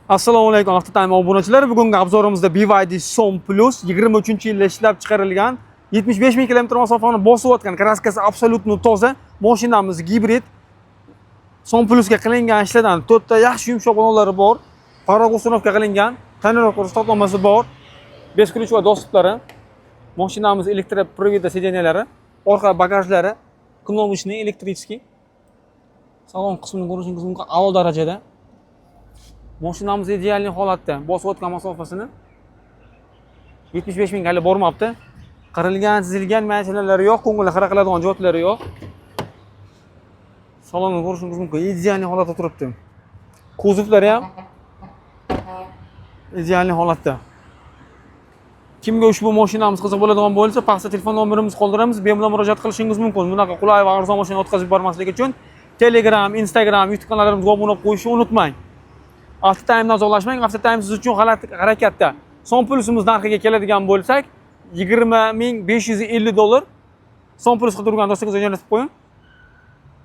Assalomu alaykum Avtotime obunachilar. Bugungi obzorimizda BYD Som Plus 23-yilda ishlab chiqarilgan 75 ming kilometr masofani bosib o'tgan, kraskasi absolutno toza. Mashinamiz gibrid. Som Plusga qilingan ishlardan 4 ta yaxshi yumshoq ballonlari bor. Paragustanovka qilingan, tonirovka ruxsatnomasi bor. 5 ключ va dostuplar. Mashinamiz elektroprovod sideniyalari, orqa bagajlari, knomочный elektriskiy. Salon qismini ko'rishingiz mumkin, a'lo darajada. Mashinamiz ideal holatda, bosib o'tgan masofasini 75 ming hali bormabdi. Qirilgan, chizilgan mashinalari yo'q, ko'ngilni xira qiladigan joylari yo'q. Salonni ko'rishingiz mumkin, ideal holatda turibdi. Kuzovlari ham ideal holatda. Kimga ushbu mashinamiz qiziq bo'ladigan bo'lsa, pastda telefon nomerimizni qoldiramiz, bemalol murojaat qilishingiz mumkin. Bunaqa qulay va arzon mashina o'tkazib yubormaslik uchun Telegram, Instagram, YouTube kanallarimizni obuna bo'lib qo'yishni unutmang. Avtotime'dan uzoqlashmang. Avtotime siz uchun harakatda. Som Plusimiz narxiga keladigan bo'lsak, $20,550. Som Plus qilib turgan do'stlarga jo'natib qo'ying.